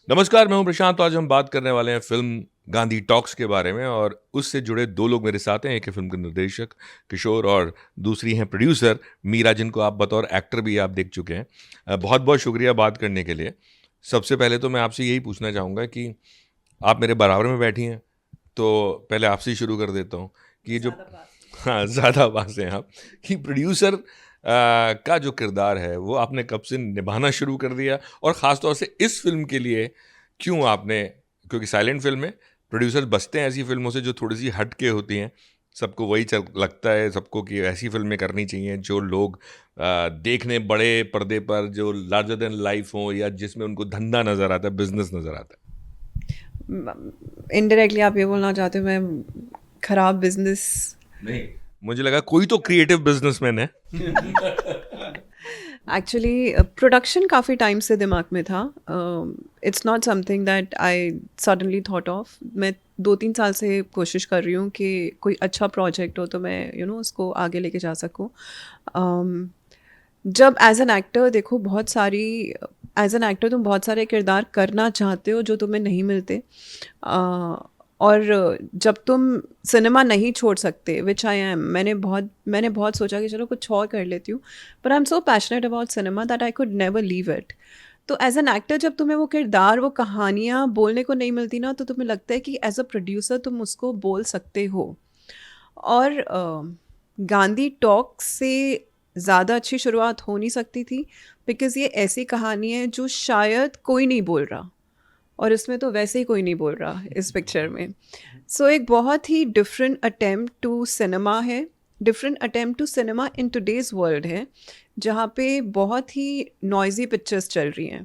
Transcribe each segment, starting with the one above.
नमस्कार, मैं हूं प्रशांत। आज हम बात करने वाले हैं फिल्म गांधी टॉक्स के बारे में और उससे जुड़े दो लोग मेरे साथ हैं। एक है फिल्म के निर्देशक किशोर और दूसरी हैं प्रोड्यूसर मीरा, जिनको आप बतौर एक्टर भी आप देख चुके हैं। बहुत बहुत शुक्रिया बात करने के लिए। सबसे पहले तो मैं आपसे यही पूछना चाहूँगा कि आप मेरे बराबर में बैठी हैं, तो पहले आपसे ही शुरू कर देता हूँ कि ये जो ज़्यादा पास में। हाँ, ज़्यादा पास हैं आप कि प्रोड्यूसर का जो किरदार है वो आपने कब से निभाना शुरू कर दिया, और ख़ास तौर से इस फिल्म के लिए क्यों आपने, क्योंकि साइलेंट फिल्म में प्रोड्यूसर बचते हैं ऐसी फिल्मों से जो थोड़ी सी हट के होती हैं। सबको वही चल लगता है सबको कि ऐसी फिल्में करनी चाहिए जो लोग देखने बड़े पर्दे पर, जो लार्जर देन लाइफ हो, या जिसमें उनको धंधा नज़र आता है, बिजनेस नज़र आता है। इनडायरेक्टली आप ये बोलना चाहते हो मैं खराब बिजनेस। नहीं, मुझे लगा कोई तो क्रिएटिव बिजनेसमैन है। एक्चुअली प्रोडक्शन काफ़ी टाइम से दिमाग में था। It's not something that I suddenly thought of. मैं 2-3 साल से कोशिश कर रही हूँ कि कोई अच्छा प्रोजेक्ट हो तो मैं उसको आगे लेके जा सकूँ। जब एज एन एक्टर देखो, बहुत सारी एज एन एक्टर तुम बहुत सारे किरदार करना चाहते हो जो तुम्हें नहीं मिलते। और जब तुम सिनेमा नहीं छोड़ सकते, विच आई एम, मैंने बहुत सोचा कि चलो कुछ और कर लेती हूँ, पर I am so passionate about cinema that I could never leave it. तो एज एन एक्टर जब तुम्हें वो किरदार, वो कहानियाँ बोलने को नहीं मिलती ना, तो तुम्हें लगता है कि एज अ प्रोड्यूसर तुम उसको बोल सकते हो। और गांधी टॉक से ज़्यादा अच्छी शुरुआत हो नहीं सकती थी, बिकॉज़ ये ऐसी कहानी है जो शायद कोई नहीं बोल रहा, और इसमें तो वैसे ही कोई नहीं बोल रहा इस पिक्चर में। सो एक बहुत ही डिफरेंट अटेम्प्ट टू सिनेमा है, different attempt to cinema in today's world है, जहाँ पे बहुत ही नॉइज़ी पिक्चर्स चल रही हैं।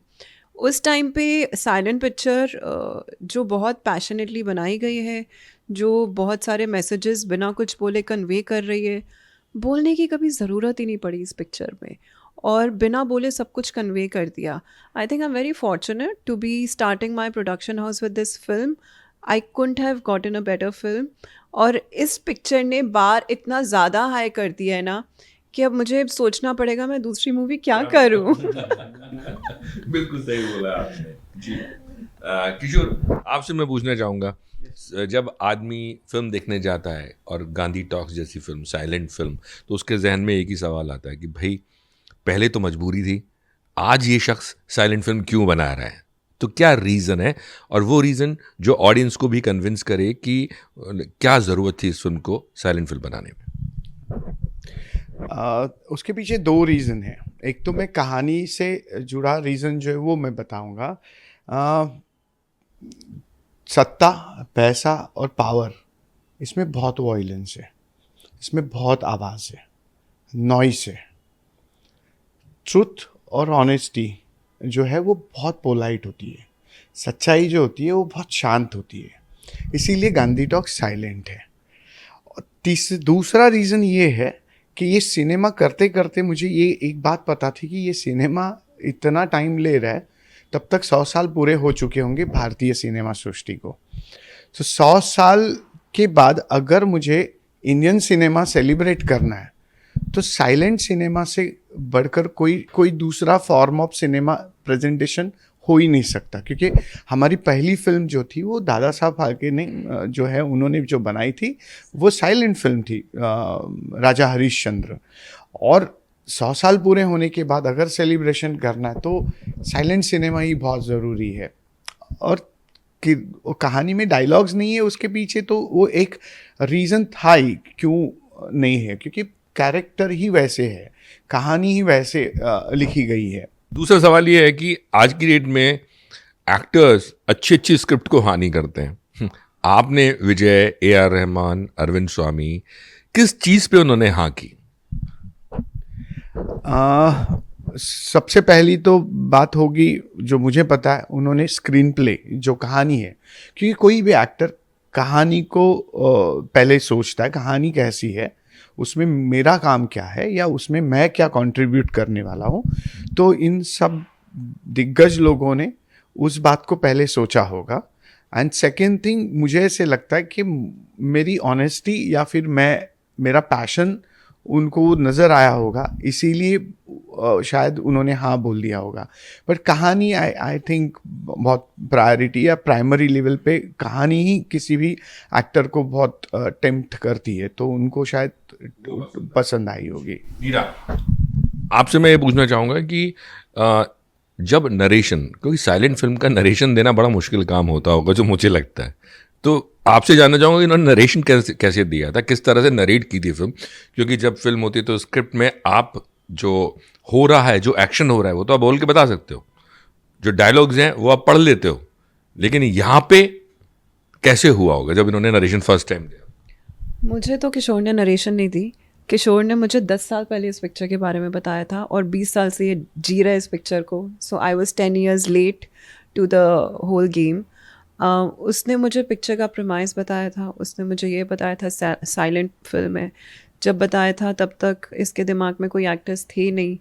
उस टाइम पे साइलेंट पिक्चर जो बहुत पैशनेटली बनाई गई है, जो बहुत सारे मैसेजेस बिना कुछ बोले कन्वे कर रही है, बोलने की कभी ज़रूरत ही नहीं पड़ी इस पिक्चर में, और बिना बोले सब कुछ कन्वे कर दिया। I think I am very fortunate to be starting my production house with this film. I couldn't have gotten a better film. और इस पिक्चर ने बार इतना ज़्यादा हाई कर दिया है ना, कि अब मुझे सोचना पड़ेगा मैं दूसरी मूवी क्या करूँ। बिल्कुल सही बोला आपने जी। किशोर, आपसे मैं पूछना चाहूँगा, जब आदमी फिल्म देखने जाता है और गांधी टॉक्स जैसी फिल्म, साइलेंट फिल्म, तो उसके जहन में एक ही सवाल आता है कि भाई पहले तो मजबूरी थी, आज ये शख्स साइलेंट फिल्म क्यों बना रहा है? तो क्या रीज़न है, और वो रीज़न जो ऑडियंस को भी कन्विंस करे कि क्या ज़रूरत थी इस फिल्म को साइलेंट फिल्म बनाने में? उसके पीछे दो रीज़न है। एक तो मैं कहानी से जुड़ा रीज़न जो है वो मैं बताऊंगा। सत्ता, पैसा और पावर, इसमें बहुत वायलेंस है, इसमें बहुत आवाज़ है, नॉइस है। ट्रुथ और ऑनेस्टी जो है वो बहुत पोलाइट होती है, सच्चाई जो होती है वो बहुत शांत होती है, इसीलिए गांधी टॉक साइलेंट है। और दूसरा रीज़न ये है कि ये सिनेमा करते करते मुझे ये एक बात पता थी कि ये सिनेमा इतना टाइम ले रहा है, तब तक 100 साल पूरे हो चुके होंगे भारतीय सिनेमा सृष्टि को। तो 100 साल के बाद अगर मुझे इंडियन सिनेमा सेलिब्रेट करना है, तो साइलेंट सिनेमा से बढ़कर कोई दूसरा फॉर्म ऑफ सिनेमा प्रेजेंटेशन हो ही नहीं सकता। क्योंकि हमारी पहली फिल्म जो थी वो दादा साहब फाल्के ने जो है उन्होंने जो बनाई थी वो साइलेंट फिल्म थी, राजा हरिश्चंद्र। और 100 साल पूरे होने के बाद अगर सेलिब्रेशन करना है तो साइलेंट सिनेमा ही बहुत ज़रूरी है। और कि वो कहानी में डायलॉग्स नहीं है उसके पीछे, तो वो एक रीज़न था ही क्यों नहीं है, क्योंकि कैरेक्टर ही वैसे है, कहानी ही वैसे लिखी गई है। दूसरा सवाल ये है कि आज की डेट में एक्टर्स अच्छी अच्छी स्क्रिप्ट को हानि करते हैं। आपने विजय, ए आर रहमान, अरविंद स्वामी, किस चीज़ पे उन्होंने हाँ की? सबसे पहली तो बात होगी जो मुझे पता है, उन्होंने स्क्रीन प्ले जो कहानी है, क्योंकि कोई भी एक्टर कहानी को पहले सोचता है कहानी कैसी है, उसमें मेरा काम क्या है या उसमें मैं क्या कंट्रीब्यूट करने वाला हूँ। तो इन सब दिग्गज लोगों ने उस बात को पहले सोचा होगा। एंड सेकेंड थिंग, मुझे ऐसे लगता है कि मेरी ऑनेस्टी या फिर मेरा पैशन उनको नज़र आया होगा, इसीलिए शायद उन्होंने हाँ बोल दिया होगा। बट कहानी आई थिंक बहुत प्रायोरिटी या प्राइमरी लेवल पे कहानी ही किसी भी एक्टर को बहुत टेम्प्ट करती है, तो उनको शायद पसंद आई होगी। नीरा, आपसे मैं ये पूछना चाहूँगा कि जब नरेशन, क्योंकि साइलेंट फिल्म का नरेशन देना बड़ा मुश्किल काम होता होगा जो मुझे लगता है, तो आपसे जानना चाहूँगा कि इन्होंने नरेशन कैसे दिया था, किस तरह से नरेट की थी फिल्म? क्योंकि जब फिल्म होती है तो स्क्रिप्ट में आप जो हो रहा है, जो एक्शन हो रहा है, वो तो आप बोल के बता सकते हो, जो डायलॉग्स हैं वो आप पढ़ लेते हो, लेकिन यहाँ पे कैसे हुआ होगा जब इन्होंने नरेशन फर्स्ट टाइम दिया? मुझे तो किशोर ने नरेशन नहीं दी। किशोर ने मुझे 10 साल पहले इस पिक्चर के बारे में बताया था और 20 साल से ये जी रहा है इस पिक्चर को। So I was 10 years late to the whole game. उसने मुझे पिक्चर का प्रेमाइस बताया था, उसने मुझे ये बताया था साइलेंट फिल्म है। जब बताया था तब तक इसके दिमाग में कोई एक्टर्स थे नहीं।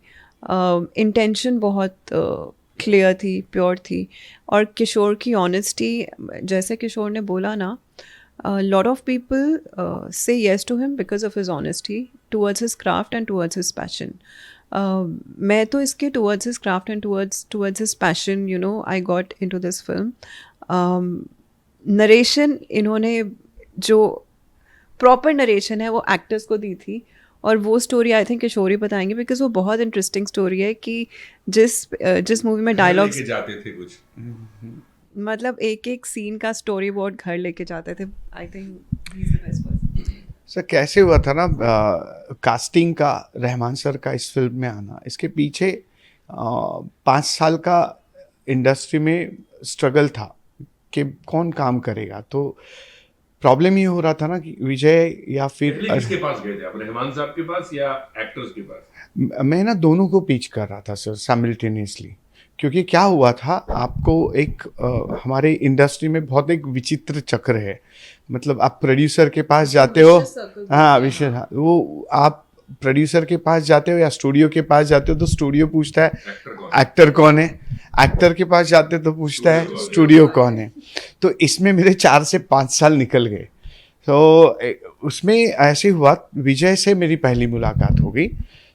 इंटेंशन बहुत क्लियर थी, प्योर थी। और किशोर की ऑनेस्टी, जैसे किशोर ने बोला ना, lot of people say yes to him because of his honesty towards his craft and towards his passion. मैं तो इसके towards his craft and towards his passion, you know, I got into this film. Narration इन्होंने जो proper narration है वो actors को दी थी, और वो स्टोरी आई थिंक किशोर ही बताएंगे बिकॉज वो बहुत इंटरेस्टिंग स्टोरी है कि जिस मूवी में डायलॉग्स जाते थे कुछ, मतलब एक एक सीन का स्टोरी बोर्ड घर लेके जाते थे। I think he is the best person. Sir कैसे हुआ था ना, कास्टिंग का, रहमान सर का इस फिल्म में आना, इसके पीछे 5 साल का इंडस्ट्री में स्ट्रगल था कि कौन काम करेगा। तो प्रॉब्लम ये हो रहा था ना कि विजय या फिर किसके पास गए थे आप, रहमान साहब के पास या एक्टर्स के पास? मैं ना दोनों को पिच कर रहा था सर साइमल्टेनियसली, क्योंकि क्या हुआ था, आपको एक हमारे इंडस्ट्री में बहुत एक विचित्र चक्र है। मतलब आप प्रोड्यूसर के पास जाते हो, हाँ विशेष, हाँ, वो आप प्रोड्यूसर के पास जाते हो या स्टूडियो के पास जाते हो तो स्टूडियो पूछता है एक्टर कौन है, एक्टर के पास जाते तो पूछता है स्टूडियो कौन है। तो इसमें मेरे 4 से 5 साल निकल गए। तो उसमें ऐसे हुआ, विजय से मेरी पहली मुलाकात हो गई।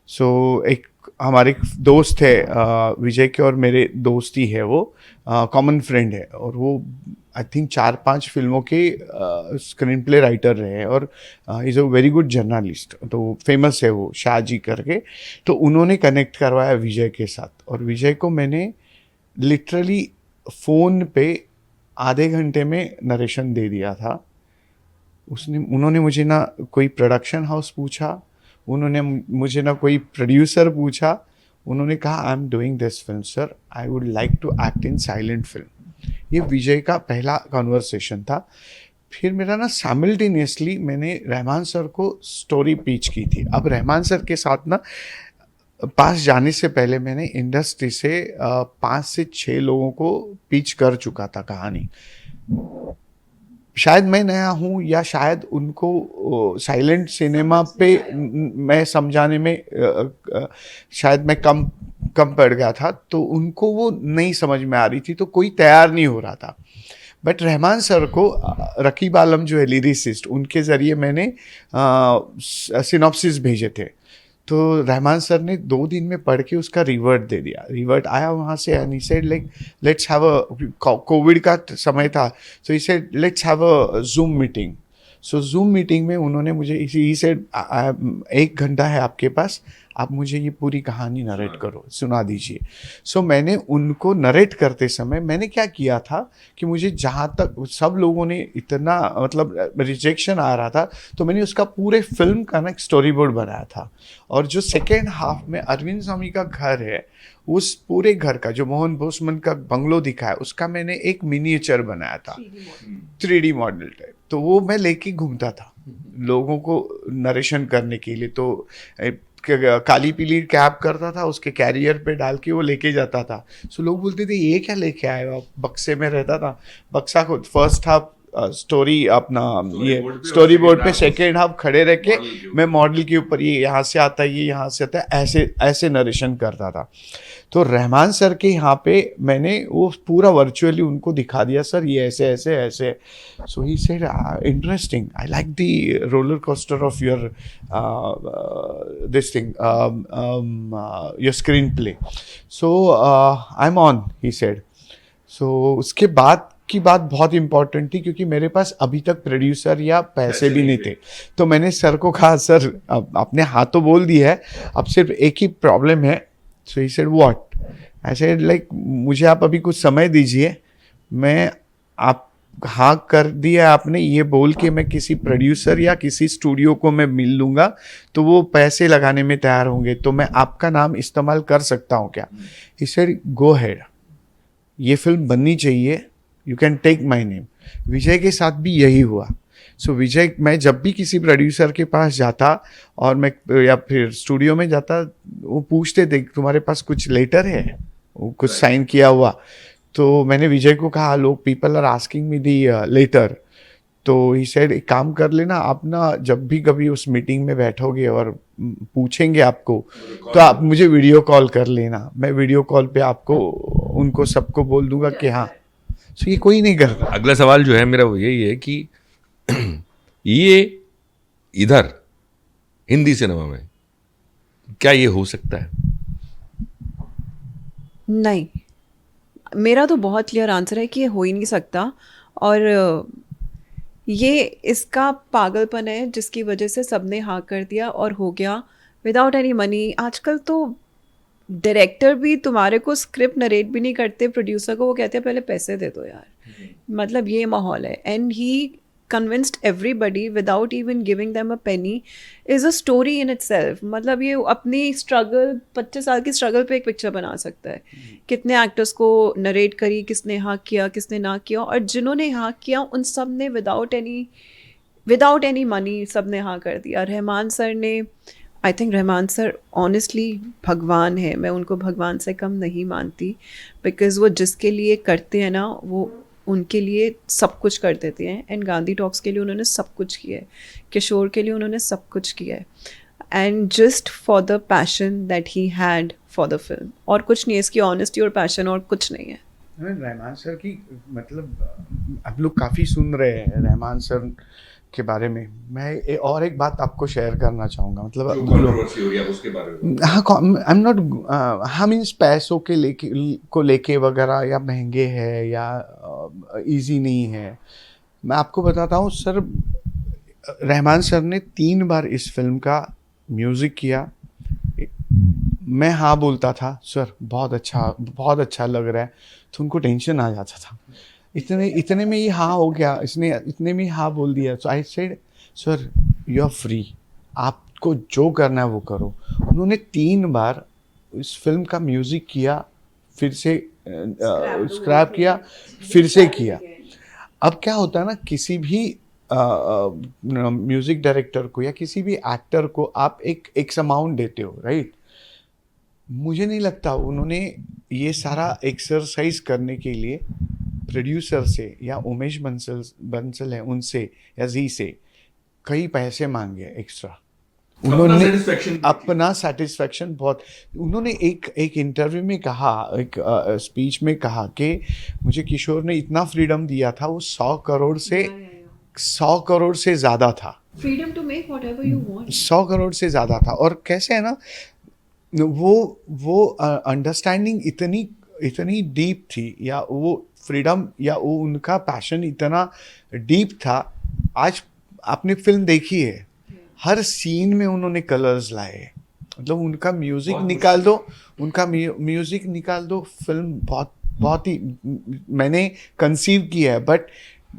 सो एक हमारे दोस्त है, विजय के और मेरे दोस्ती है, वो कॉमन फ्रेंड है, और वो आई थिंक 4-5 फिल्मों के स्क्रीन प्ले राइटर रहे हैं, और is a very good journalist, तो फेमस है वो, शाहजी करके। तो उन्होंने कनेक्ट करवाया विजय के साथ, और विजय को मैंने लिटरली फ़ोन पे आधे घंटे में नरेशन दे दिया था। उन्होंने मुझे ना कोई प्रोडक्शन हाउस पूछा, उन्होंने मुझे ना कोई प्रोड्यूसर पूछा, उन्होंने कहा I am doing this film sir, I would like to act in silent film. ये विजय का पहला कन्वर्सेशन था। फिर मेरा ना साइमल्टेनियसली मैंने रहमान सर को स्टोरी पिच की थी। अब रहमान सर के साथ ना पास जाने से पहले मैंने इंडस्ट्री से 5 से 6 लोगों को पिच कर चुका था कहानी। शायद मैं नया हूँ या शायद उनको साइलेंट सिनेमा पे मैं समझाने में शायद मैं कम पड़ गया था, तो उनको वो नहीं समझ में आ रही थी, तो कोई तैयार नहीं हो रहा था। बट रहमान सर को रकीब आलम जो है लिरिसिस्ट, उनके ज़रिए मैंने सिनॉप्सिस भेजे थे। तो रहमान सर ने 2 दिन में पढ़ के उसका रिवर्ट दे दिया। रिवर्ट आया वहाँ से, and he said like let's have a, Covid का समय था, तो he said let's have a Zoom meeting. So zoom meeting में उन्होंने मुझे ही सेड 1 घंटा है आपके पास, आप मुझे ये पूरी कहानी नरेट करो, सुना दीजिए। सो मैंने उनको नरेट करते समय मैंने क्या किया था कि मुझे जहाँ तक सब लोगों ने इतना मतलब रिजेक्शन आ रहा था, तो मैंने उसका पूरे फिल्म का ना एक स्टोरी बोर्ड बनाया था। और जो सेकेंड हाफ में अरविंद स्वामी का घर है, उस पूरे घर का जो मोहन बोसमन का बंगलो दिखा है, उसका मैंने एक मिनिएचर बनाया था, 3D मॉडल टाइप। तो वो मैं लेके घूमता था लोगों को नरेशन करने के लिए। तो काली पीली कैप करता था, उसके कैरियर पे डाल के वो लेके जाता था। सो लोग बोलते थे ये क्या लेके आए हो आप, बक्से में रहता था। बक्सा को फर्स्ट हाफ स्टोरी अपना ये बोर्ड पे स्टोरी और बोर्ड पे second half सेकेंड हाफ खड़े रह के model के ऊपर। मैं मॉडल के ऊपर ये यहाँ से आता है, ये यहाँ से आता है, ऐसे ऐसे नरेशन करता था। तो रहमान सर के यहाँ पे मैंने वो पूरा वर्चुअली उनको दिखा दिया, सर ये ऐसे ऐसे ऐसे। So he said interesting, I like the roller coaster of your this thing, your screenplay, so I am on, he said. So उसके बाद की बात बहुत इंपॉर्टेंट थी, क्योंकि मेरे पास अभी तक प्रोड्यूसर या पैसे भी नहीं थे। तो मैंने सर को कहा, सर आपने हाँ तो बोल दिया है, अब सिर्फ एक ही प्रॉब्लम है। So he said what? I said like मुझे आप अभी कुछ समय दीजिए, मैं आप हाँ कर दिया आपने ये बोल के मैं किसी प्रोड्यूसर या किसी स्टूडियो को मैं मिल लूँगा तो वो पैसे लगाने में तैयार होंगे, तो मैं आपका नाम इस्तेमाल कर सकता हूँ क्या? ही सेड गो हेड, ये फिल्म बननी चाहिए, you can take my name. Vijay के साथ भी यही हुआ। सो विजय, मैं जब भी किसी प्रोड्यूसर के पास जाता और मैं या फिर स्टूडियो में जाता, वो पूछते थे तुम्हारे पास कुछ लेटर है, वो कुछ साइन किया हुआ? तो मैंने विजय को कहा, लोग people are asking me the letter. तो ही सेड एक काम कर लेना, आप ना जब भी कभी उस मीटिंग में बैठोगे और पूछेंगे आपको, तो आप मुझे वीडियो कॉल कर लेना, मैं वीडियो कॉल पे आपको उनको सबको बोल दूंगा कि हाँ। सो ये कोई नहीं करता। अगला सवाल जो है मेरा वो यही है कि ये इधर हिंदी सिनेमा में क्या ये हो सकता है? नहीं, मेरा तो बहुत क्लियर आंसर है कि ये हो ही नहीं सकता। और ये इसका पागलपन है जिसकी वजह से सबने हाँ कर दिया और हो गया विदाउट एनी मनी। आजकल तो डायरेक्टर भी तुम्हारे को स्क्रिप्ट नरेट भी नहीं करते प्रोड्यूसर को, वो कहते हैं पहले पैसे दे दो यार। मतलब ये माहौल है। And he convinced everybody without even giving them a Penney is a story in itself. मतलब ये अपनी स्ट्रगल, 25 साल की स्ट्रगल पे एक पिक्चर बना सकता है। कितने एक्टर्स को नरेट करी, किसने हाँ किया, किसने ना किया, और जिन्होंने हाँ किया उन सब ने विदाउट एनी मनी सब ने हाँ कर दिया। रहमान सर ने, I think Rahman sir honestly भगवान है, मैं उनको भगवान से कम नहीं मानती, बिकॉज़ वो जिसके लिए करते हैं ना वो उनके लिए सब कुछ कर देते हैं। एंड गांधी टॉक्स के लिए उन्होंने सब कुछ किया है, किशोर के लिए उन्होंने सब कुछ किया है, and just for the passion that he had for the film. और कुछ नहीं है, इसकी ऑनेस्टी और पैशन और कुछ नहीं है। रहमान सर की मतलब आप लोग काफ़ी सुन रहे हैं रहमान सर के बारे में। मैं और एक बात आपको शेयर करना चाहूँगा, मतलब कंट्रोवर्सी हो गया उसके बारे में। हाँ, आई एम नॉट, हम इन पैसों के लेके वगैरह, या महंगे है या इजी नहीं है। मैं आपको बताता हूँ सर, रहमान सर ने 3 बार इस फिल्म का म्यूज़िक किया। मैं हाँ बोलता था, सर बहुत अच्छा लग रहा है, तो उनको टेंशन आ जाता था। इतने में ही हाँ हो गया, इसने इतने में हाँ बोल दिया। So I said, sir you are free, आपको जो करना है वो करो। उन्होंने 3 बार इस फिल्म का म्यूज़िक किया, फिर से स्क्रैप किया, फिर से किया। अब क्या होता है ना, किसी भी म्यूज़िक डायरेक्टर को या किसी भी एक्टर को आप एक अमाउंट देते हो, राइट? मुझे नहीं लगता उन्होंने ये सारा एक्सरसाइज करने के लिए प्रोड्यूसर से या उमेश बंसल है उनसे या जी से कई पैसे मांगे एक्स्ट्रा। उन्होंने अपना सेटिस्फेक्शन बहुत, उन्होंने एक इंटरव्यू में कहा, एक स्पीच में कहा कि मुझे किशोर ने इतना फ्रीडम दिया था, वो 100 करोड़ से ज़्यादा था। Freedom to make whatever you want, 100 crore से ज़्यादा था। और कैसे है ना, वो अंडरस्टैंडिंग इतनी डीप थी, या वो फ्रीडम या वो उनका पैशन इतना डीप था। आज आपने फिल्म देखी है, हर सीन में उन्होंने कलर्स लाए। मतलब उनका म्यूज़िक निकाल दो, फिल्म बहुत ही मैंने कंसीव किया है। बट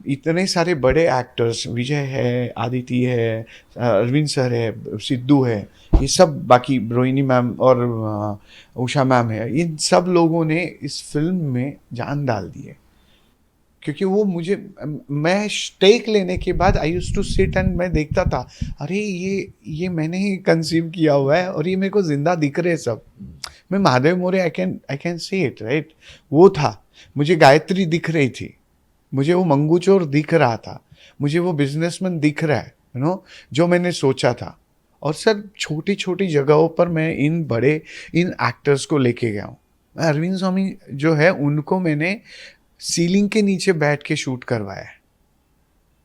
इतने सारे बड़े एक्टर्स, विजय है, आदिति है, अरविंद सर है, सिद्धू है, ये सब, बाकी रोहिणी मैम और उषा मैम है, इन सब लोगों ने इस फिल्म में जान डाल दी है। क्योंकि वो मैं टेक लेने के बाद I used to sit and मैं देखता था, अरे ये मैंने ही कंसीव किया हुआ है और ये मेरे को जिंदा दिख रहे सब। मैं Mahadev More, I can say it, right? वो था, मुझे गायत्री दिख रही थी, मुझे वो मंगू चोर दिख रहा था, मुझे वो बिजनेसमैन दिख रहा है, यू नो, जो मैंने सोचा था। और सर छोटी छोटी जगहों पर मैं इन एक्टर्स को लेके गया हूँ। अरविंद स्वामी जो है उनको मैंने सीलिंग के नीचे बैठ के शूट करवाया है।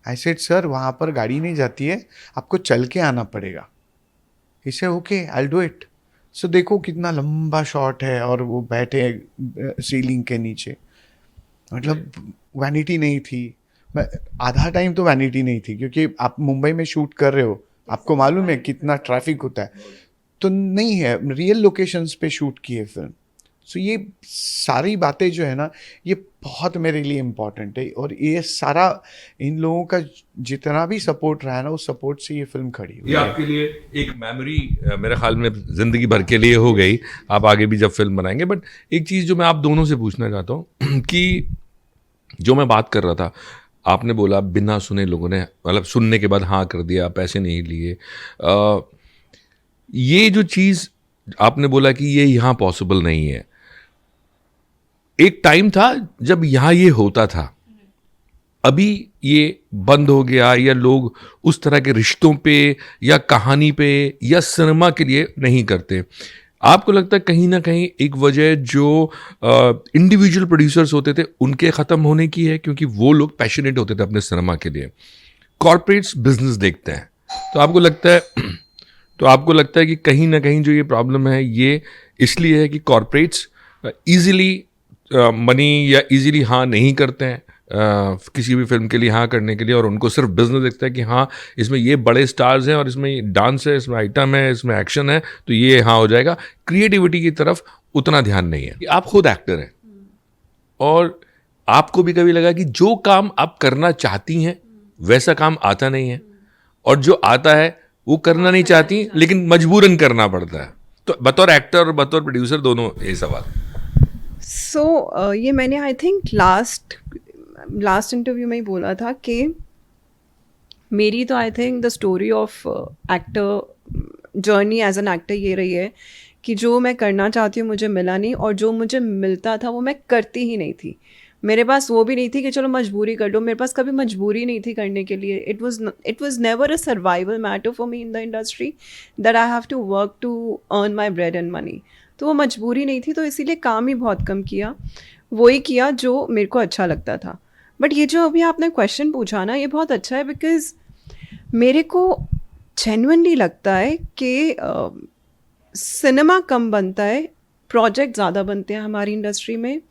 आई सेड सर वहाँ पर गाड़ी नहीं जाती है, आपको चल के आना पड़ेगा। इसे ओके आई डू इट। सो देखो कितना लंबा शॉट है और वो बैठे सीलिंग के नीचे। मतलब वैनिटी नहीं थी, मैं आधा टाइम तो वैनिटी नहीं थी, क्योंकि आप मुंबई में शूट कर रहे हो, आपको मालूम है कितना ट्रैफिक होता है, तो नहीं है, रियल लोकेशंस पे शूट की है फिल्म। सो ये सारी बातें जो है ना, ये बहुत मेरे लिए इम्पोर्टेंट है। और ये सारा इन लोगों का जितना भी सपोर्ट रहा है ना, उस सपोर्ट से ये फिल्म खड़ी हुई ये है। आपके लिए एक मेमोरी मेरे ख्याल में जिंदगी भर के लिए हो गई, आप आगे भी जब फिल्म बनाएंगे। बट एक चीज़ जो मैं आप दोनों से पूछना चाहता हूँ कि जो मैं बात कर रहा था, आपने बोला बिना सुने लोगों ने, मतलब सुनने के बाद हाँ कर दिया, पैसे नहीं लिए। ये जो चीज़ आपने बोला कि ये यहाँ पॉसिबल नहीं है, एक टाइम था जब यहाँ ये होता था, अभी ये बंद हो गया, या लोग उस तरह के रिश्तों पे या कहानी पे या सिनेमा के लिए नहीं करते। आपको लगता है कहीं ना कहीं एक वजह जो इंडिविजुअल प्रोड्यूसर्स होते थे उनके ख़त्म होने की है, क्योंकि वो लोग पैशनेट होते थे अपने सिनेमा के लिए। कॉर्पोरेट्स बिजनेस देखते हैं, तो आपको लगता है कि कहीं ना कहीं जो ये प्रॉब्लम है ये इसलिए है कि कॉर्पोरेट्स इजीली मनी या इजीली हाँ नहीं करते हैं किसी भी फिल्म के लिए हाँ करने के लिए, और उनको सिर्फ बिजनेस देखता है कि हाँ इसमें ये बड़े स्टार्स हैं और इसमें डांस है, इसमें आइटम है, इसमें एक्शन है, तो ये हाँ हो जाएगा। क्रिएटिविटी की तरफ उतना ध्यान नहीं है। आप खुद एक्टर हैं और आपको भी कभी लगा कि जो काम आप करना चाहती हैं वैसा काम आता नहीं है, और जो आता है वो करना नहीं चाहती लेकिन मजबूरन करना पड़ता है, तो बतौर एक्टर और बतौर प्रोड्यूसर दोनों ये सवाल। सो ये मैंने आई थिंक लास्ट इंटरव्यू में ही बोला था कि मेरी तो I think the story of actor journey as an actor ये रही है कि जो मैं करना चाहती हूँ मुझे मिला नहीं, और जो मुझे मिलता था वो मैं करती ही नहीं थी। मेरे पास वो भी नहीं थी कि चलो मजबूरी कर लो, मेरे पास कभी मजबूरी नहीं थी करने के लिए। It was never a survival matter for me in the industry that I have to work to earn my bread and money. तो वो मजबूरी नहीं थी, तो इसीलिए काम ही बहुत कम किया, वही किया जो मेरे को अच्छा लगता था। बट ये जो अभी आपने क्वेश्चन पूछा ना, ये बहुत अच्छा है, बिकॉज मेरे को जेन्युइनली लगता है कि सिनेमा कम बनता है, प्रोजेक्ट ज़्यादा बनते हैं हमारी इंडस्ट्री में।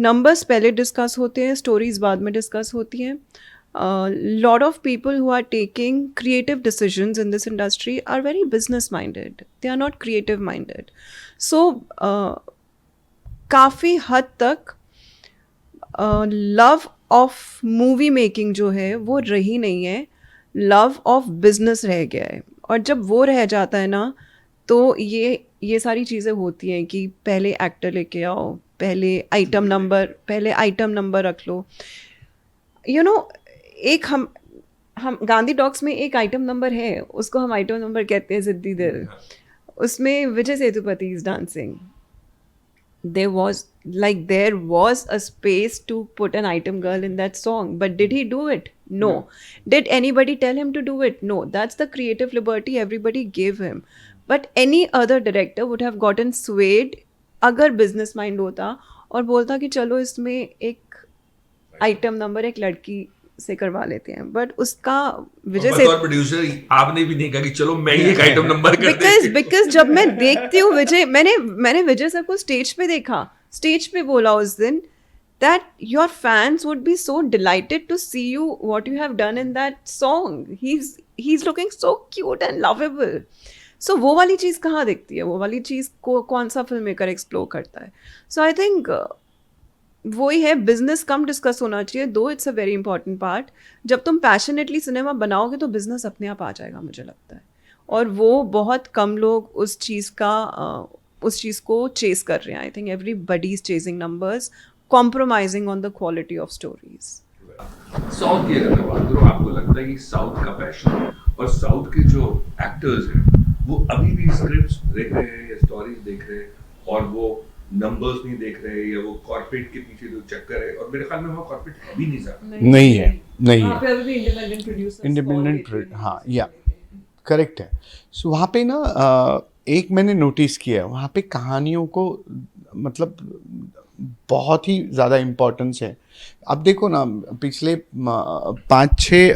नंबर्स पहले डिस्कस होते हैं, स्टोरीज बाद में डिस्कस होती हैं। Lot of people who are taking creative decisions in this industry are very business minded, they are not creative minded. So काफ़ी हद तक लव ऑफ मूवी मेकिंग जो है वो रही नहीं है, लव ऑफ बिजनेस रह गया है। और जब वो रह जाता है ना, तो ये सारी चीज़ें होती हैं कि पहले एक्टर लेके आओ, पहले आइटम नंबर रख लो। यू नो, एक हम गांधी डॉक्स में एक आइटम नंबर है, उसको हम आइटम नंबर कहते हैं, जिद्दी दिल। उसमें Vijay Sethupathi is dancing. there was a space to put an item girl in that song, but did he do it? No. Did anybody tell him to do it? No. That's the creative liberty everybody gave him. But any other director would have gotten swayed अगर business mind होता और बोलता कि चलो इसमें एक item number एक लड़की से करवा लेते हैं। बट उसका विजय से प्रोड्यूसर आपने भी नहीं कहा कि चलो मैं ही एक आइटम नंबर कर देती। बिकॉज जब मैं देखती हूँ विजय, मैंने विजय सर को स्टेज पे देखा, स्टेज पे बोला उस दिन that your fans would be so delighted to see you what you have done in that song. He's looking so cute and lovable. So वो वाली चीज़ कहाँ दिखती है, वो वाली चीज़ को कौन सा फिल्म मेकर एक्सप्लोर करता है? So I think वही है, बिजनेस कम डिस्कस होना चाहिए, दो it's a very important part. जब तुम पैशनेटली सिनेमा बनाओगे तो बिजनेस अपने आप आ जाएगा, मुझे लगता है। और वो बहुत कम लोग उस चीज़ को चेस कर रहे हैं। I think everybody is chasing numbers, compromising on the quality of stories. South की अगर मैं बात करूँ, आपको लगता है कि साउथ का पैशन और साउथ के जो एक्टर्स हैं वो अभी भी स्क्रिप्ट्स देख रहे हैं या स्टोरीज देख रहे हैं, और वो नंबर्स नहीं देख रहे या वो कॉर्पोरेट के पीछे जो चक्कर है, और मेरे ख्याल में वहाँ कॉर्पोरेट है भी नहीं ज्यादा। नहीं है, नहीं वहाँ है। पे अभी भी इंडिपेंडेंट प्रोड्यूसर्स इंडिपेंडेंट, हाँ, या करेक्ट है। सो वहाँ पे ना एक मैंने नोटिस किया है, वहाँ पे कहानियों को मतलब बहुत ही ज़्यादा इम्पोर्टेंस है। अब देखो ना, पिछले 5-6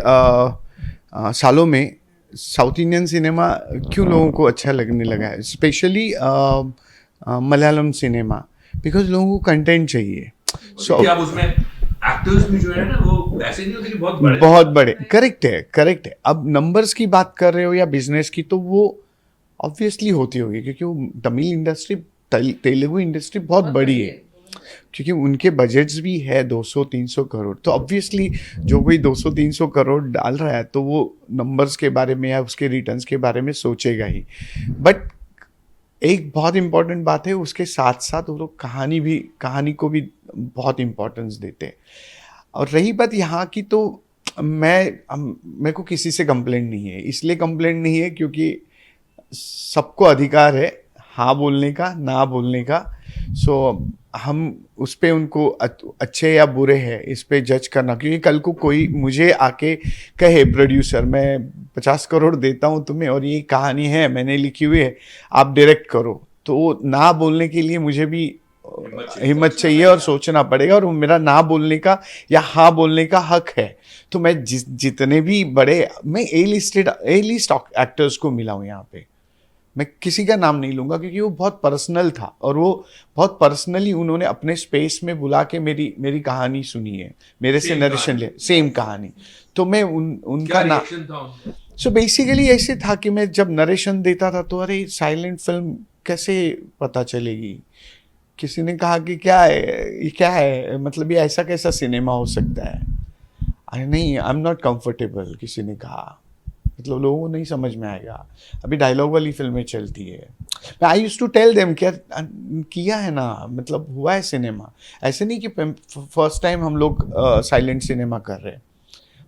सालों में साउथ इंडियन सिनेमा क्यों लोगों को अच्छा लगने लगा है, स्पेशली मलयालम सिनेमा, बिकॉज लोगों को कंटेंट चाहिए। कि आप उसमें एक्टर्स भी जो है ना वो ऐसे नहीं होते कि बहुत बड़े, करेक्ट है, करेक्ट है। अब नंबर्स की बात कर रहे हो या बिजनेस की, तो वो ऑब्वियसली होती होगी, क्योंकि वो तमिल इंडस्ट्री, तेलुगु इंडस्ट्री बहुत बड़ी है, क्योंकि उनके बजट्स भी है 200-300 करोड़। तो ऑब्वियसली जो कोई 200-300 करोड़ डाल रहा है तो वो नंबर्स के बारे में या उसके रिटर्न्स के बारे में सोचेगा ही। बट एक बहुत इम्पॉर्टेंट बात है, उसके साथ साथ वो लोग कहानी को भी बहुत इम्पोर्टेंस देते हैं। और रही बात यहाँ की, तो मेरे को किसी से कंप्लेंट नहीं है। इसलिए कंप्लेंट नहीं है क्योंकि सबको अधिकार है हाँ बोलने का, ना बोलने का। सो हम उस पे उनको अच्छे या बुरे हैं इस पे जज करना, क्योंकि कल को कोई मुझे आके कहे, प्रोड्यूसर मैं 50 करोड़ देता हूँ तुम्हें और ये कहानी है मैंने लिखी हुई है, आप डायरेक्ट करो, तो ना बोलने के लिए मुझे भी हिम्मत चाहिए और सोचना पड़ेगा, और मेरा ना बोलने का या हाँ बोलने का हक है। तो मैं जितने भी बड़े, मैं ए लिस्ट एक्टर्स को मिला हूँ यहाँ पे, मैं किसी का नाम नहीं लूँगा क्योंकि वो बहुत पर्सनल था, और वो बहुत पर्सनली उन्होंने अपने स्पेस में बुला के मेरी कहानी सुनी है, मेरे से नरेशन ले, सेम कहानी। तो मैं उनका नाम, सो बेसिकली ऐसे था कि मैं जब नरेशन देता था तो अरे साइलेंट फिल्म कैसे पता चलेगी, किसी ने कहा कि ये क्या है, मतलब ये ऐसा कैसा सिनेमा हो सकता है। अरे नहीं, आई एम नॉट कंफर्टेबल, किसी ने कहा, मतलब लोगों को नहीं समझ में आएगा, अभी डायलॉग वाली फिल्में चलती है। I used to tell them क्या किया है ना, मतलब हुआ है सिनेमा, ऐसे नहीं कि फर्स्ट टाइम हम लोग साइलेंट सिनेमा कर रहे हैं।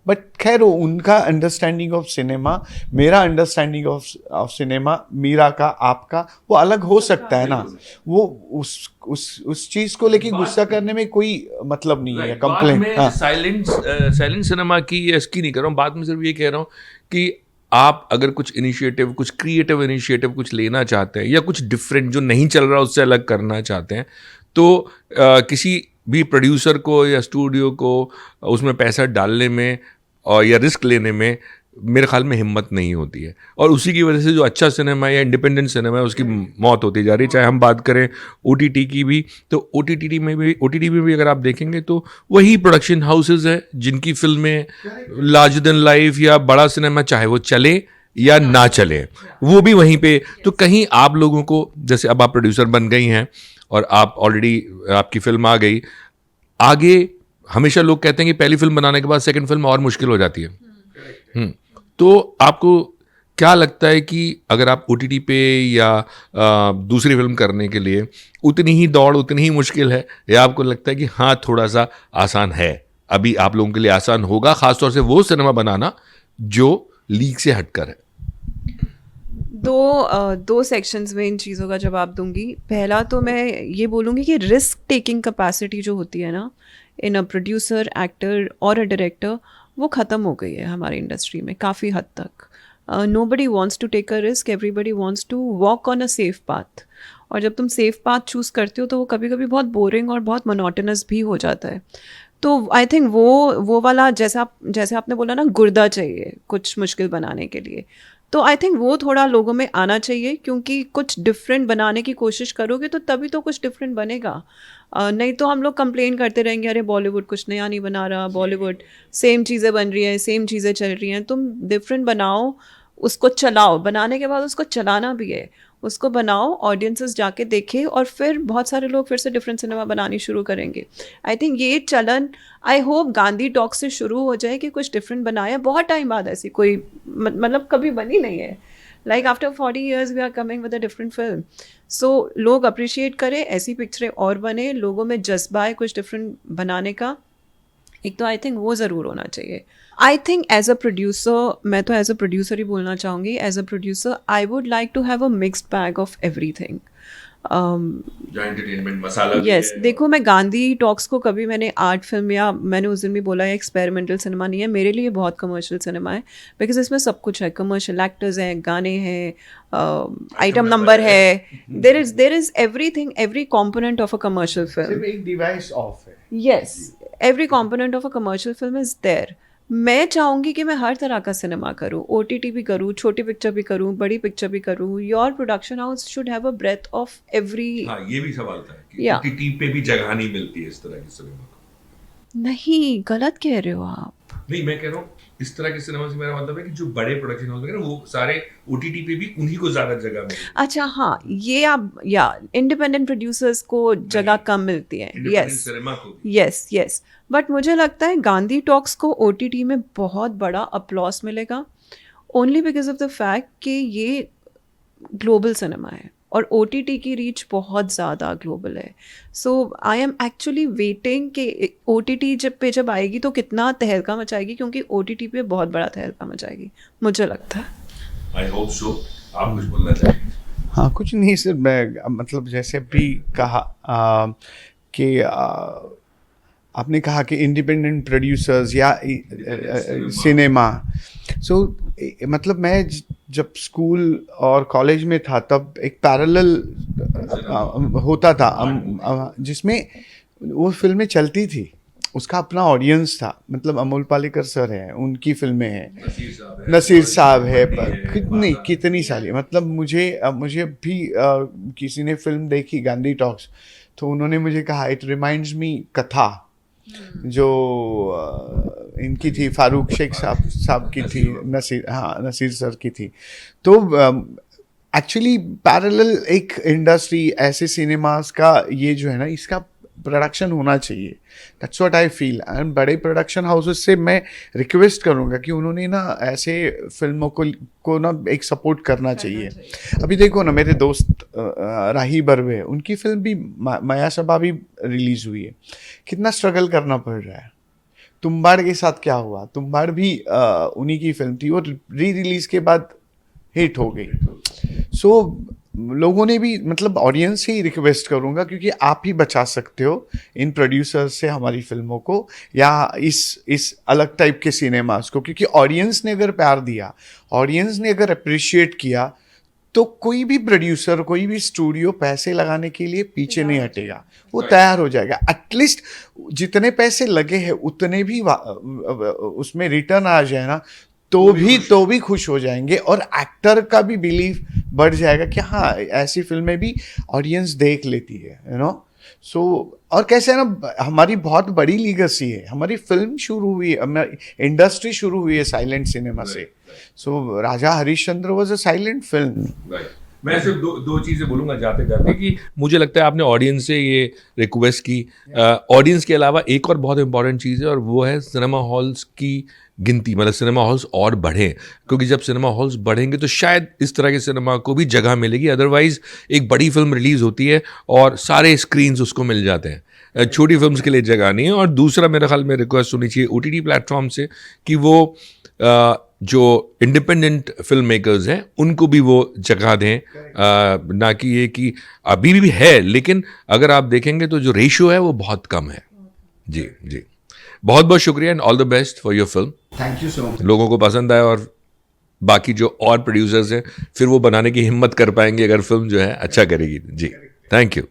बट खैर वो उनका अंडरस्टैंडिंग ऑफ सिनेमा, मेरा अंडरस्टैंडिंग ऑफ सिनेमा, मीरा का, आपका, वो अलग हो सकता है ना। वो उस चीज को लेके गुस्सा करने में कोई मतलब नहीं है, कंप्लेंट। हाँ, साइलेंट सिनेमा की या इसकी नहीं कर रहा हूँ, बात में सिर्फ ये कह रहा हूँ कि आप अगर कुछ इनिशिएटिव, कुछ क्रिएटिव इनिशिएटिव कुछ लेना चाहते हैं या कुछ डिफरेंट जो नहीं चल रहा उससे अलग करना चाहते हैं, तो किसी भी प्रोड्यूसर को या स्टूडियो को उसमें पैसा डालने में और या रिस्क लेने में मेरे ख्याल में हिम्मत नहीं होती है, और उसी की वजह से जो अच्छा सिनेमा या इंडिपेंडेंट सिनेमा है उसकी मौत होती जा रही है। चाहे हम बात करें OTT की भी, तो OTT में भी अगर आप देखेंगे तो वही प्रोडक्शन हाउसेज है जिनकी फिल्में लार्जर देन लाइफ या बड़ा सिनेमा चाहे वो चले या ना चले, वो भी वहीं पे। तो कहीं आप लोगों को, जैसे अब आप प्रोड्यूसर बन गई हैं और आप ऑलरेडी आपकी फिल्म आ गई, आगे हमेशा लोग कहते हैं कि पहली फिल्म बनाने के बाद सेकंड फिल्म और मुश्किल हो जाती है। तो आपको क्या लगता है कि अगर आप OTT पे या दूसरी फिल्म करने के लिए उतनी ही दौड़, उतनी ही मुश्किल है, या आपको लगता है कि हाँ थोड़ा सा आसान है, अभी आप लोगों के लिए आसान होगा खासतौर से वो सिनेमा बनाना जो लीग से हटकर है? दो सेक्शंस में इन चीज़ों का जवाब दूंगी। पहला तो मैं ये बोलूँगी कि रिस्क टेकिंग कैपेसिटी जो होती है ना इन अ प्रोड्यूसर, एक्टर और अ डायरेक्टर, वो ख़त्म हो गई है हमारी इंडस्ट्री में काफ़ी हद तक। Nobody wants to take a risk, everybody wants to walk on a safe path. और जब तुम सेफ पाथ चूज़ करते हो तो वो कभी कभी बहुत बोरिंग और बहुत मोनोटोनस भी हो जाता है। तो आई थिंक वो वाला, जैसे आपने बोला ना, गुर्दा चाहिए कुछ मुश्किल बनाने के लिए, तो आई थिंक वो थोड़ा लोगों में आना चाहिए, क्योंकि कुछ डिफरेंट बनाने की कोशिश करोगे तो तभी तो कुछ डिफरेंट बनेगा। नहीं तो हम लोग कंप्लेन करते रहेंगे, अरे बॉलीवुड कुछ नया नहीं बना रहा, बॉलीवुड सेम चीज़ें बन रही हैं, सेम चीज़ें चल रही हैं। तुम डिफरेंट बनाओ, उसको चलाओ, बनाने के बाद उसको चलाना भी है, उसको बनाओ, ऑडियंसेस जाके देखे, और फिर बहुत सारे लोग फिर से डिफरेंट सिनेमा बनानी शुरू करेंगे। आई थिंक ये चलन, आई होप गांधी टॉक से शुरू हो जाए कि कुछ डिफरेंट बनाए। बहुत टाइम बाद ऐसी कोई मतलब कभी बनी नहीं है, like after 40 years we are coming with a different film. So लोग अप्रिशिएट करें, ऐसी पिक्चरें और बने, लोगों में जज्बा है कुछ डिफरेंट बनाने का, एक तो आई थिंक वो ज़रूर होना चाहिए। I think as a producer, मैं तो एज अ प्रोड्यूसर ही बोलना चाहूँगी, as a producer I would like to have a mixed bag of everything. जहाँ एंटरटेनमेंट मसाला भी यस है। देखो मैं गांधी टॉक्स को कभी मैंने आर्ट फिल्म या मैंने उस दिन भी बोला एक्सपेरिमेंटल सिनेमा नहीं है, मेरे लिए बहुत कमर्शियल सिनेमा है बिकॉज इसमें सब कुछ है, कमर्शियल एक्टर्स हैं, गाने हैं, आइटम नंबर है, there is everything, every component of a commercial film. सिर्फ एक डिवाइस ऑफ है. Yes every component of a commercial film is there. मैं चाहूँगी कि मैं हर तरह का सिनेमा करूँ, OTT भी करूँ, छोटी पिक्चर भी करूँ, बड़ी पिक्चर भी करूँ. Your production house should have a breath of every. हाँ, ये भी सवाल था कि Yeah. OTT पे भी जगह नहीं मिलती है इस तरह की सिनेमा को. नहीं, गलत कह रहे हो आप. नहीं, मैं कह रहा हूँ इस तरह के सिनेमा से मेरा मतलब है कि जो बड़े प्रोडक्शन हाउस वगैरह वो सारे OTT पे भी उन्हीं को ज्यादा जगह मिलती अच्छा हाँ, ये आप या इंडिपेंडेंट प्रोड्यूसर्स को जगह कम मिलती है. इंडिपेंडेंट यस सिनेमा को भी. यस यस, बट मुझे लगता है गांधी टॉक्स को OTT में बहुत बड़ा अपलॉस मिलेगा only because of the fact कि ये ग्लोबल सिनेमा है और OTT की रीच बहुत ज़्यादा ग्लोबल है. सो आई एम एक्चुअली वेटिंग कि OTT जब आएगी तो कितना तहलका मचाएगी, क्योंकि OTT पे बहुत बड़ा तहलका मचाएगी मुझे लगता है. I hope so. आप कुछ बोलना चाहिए? हाँ, कुछ नहीं सर, मैं मतलब जैसे भी कहा कि आपने कहा कि इंडिपेंडेंट प्रोड्यूसर्स या सिनेमा. सो मतलब मैं जब स्कूल और कॉलेज में था तब एक पैरेलल होता था जिसमें वो फिल्में चलती थी, उसका अपना ऑडियंस था. मतलब अमोल पालेकर सर हैं, उनकी फिल्में हैं, नसीर साहब है, कितनी सारी. मतलब मुझे भी किसी ने फिल्म देखी गांधी टॉक्स तो उन्होंने मुझे कहा इट रिमाइंड्स मी कथा जो इनकी थी, फारूक शेख साहब की थी, नसीर सर की थी. तो एक्चुअली पैरेलल एक इंडस्ट्री ऐसे सिनेमास का ये जो है ना, इसका प्रोडक्शन होना चाहिए. That's what I feel. And बड़े प्रोडक्शन हाउसेस से मैं रिक्वेस्ट करूँगा कि उन्होंने ना ऐसे फिल्मों को ना एक सपोर्ट करना चाहिए. अभी देखो ना, मेरे दोस्त राही बर्वे, उनकी फिल्म भी माया सबा भी रिलीज़ हुई है. कितना स्ट्रगल करना पड़ रहा है. तुम्बाड़ के साथ क्या हुआ, तुम्बाड़ भी उन्हीं की फिल्म थी, वो री रिलीज़ के बाद हिट हो गई. सो लोगों ने भी, मतलब ऑडियंस से ही रिक्वेस्ट करूंगा, क्योंकि आप ही बचा सकते हो इन प्रोड्यूसर्स से हमारी फिल्मों को या इस अलग टाइप के सिनेमास को. क्योंकि ऑडियंस ने अगर प्यार दिया, ऑडियंस ने अगर अप्रिशिएट किया, तो कोई भी प्रोड्यूसर, कोई भी स्टूडियो पैसे लगाने के लिए पीछे नहीं हटेगा, वो तैयार हो जाएगा. एटलीस्ट जितने पैसे लगे हैं उतने भी उसमें रिटर्न आ जाए ना, तो भी खुश हो जाएंगे. और एक्टर का भी बिलीव बढ़ जाएगा कि हाँ, ऐसी फिल्में भी ऑडियंस देख लेती है, यू नो. सो और कैसे है ना, हमारी बहुत बड़ी लीगेसी है. हमारी फिल्म शुरू हुई है, इंडस्ट्री शुरू हुई है साइलेंट सिनेमा से. So Raja Harishchandra was a silent film. मैं सिर्फ दो चीज़ें बोलूँगा जाते जाते कि मुझे लगता है आपने ऑडियंस से ये रिक्वेस्ट की. ऑडियंस के अलावा एक और बहुत इंपॉर्टेंट चीज़ है, और वो है सिनेमा हॉल्स की गिनती. मतलब सिनेमा हॉल्स और बढ़ें, क्योंकि जब सिनेमा हॉल्स बढ़ेंगे तो शायद इस तरह के सिनेमा को भी जगह मिलेगी. अदरवाइज़ एक बड़ी फिल्म रिलीज़ होती है और सारे स्क्रीन्स उसको मिल जाते हैं, छोटी फिल्म्स के लिए जगह नहीं है. और दूसरा मेरे ख्याल में रिक्वेस्ट होनी चाहिए OTT प्लेटफॉर्म से कि वो जो इंडिपेंडेंट फिल्म मेकर्स हैं उनको भी वो जगह दें. ना कि ये कि अभी भी है, लेकिन अगर आप देखेंगे तो जो रेशियो है वो बहुत कम है. जी जी, बहुत बहुत शुक्रिया and all the best for your film. Thank you so much. लोगों को पसंद आए और बाकी जो और प्रोड्यूसर्स हैं फिर वो बनाने की हिम्मत कर पाएंगे अगर फिल्म जो है अच्छा करेगी. जी, थैंक यू.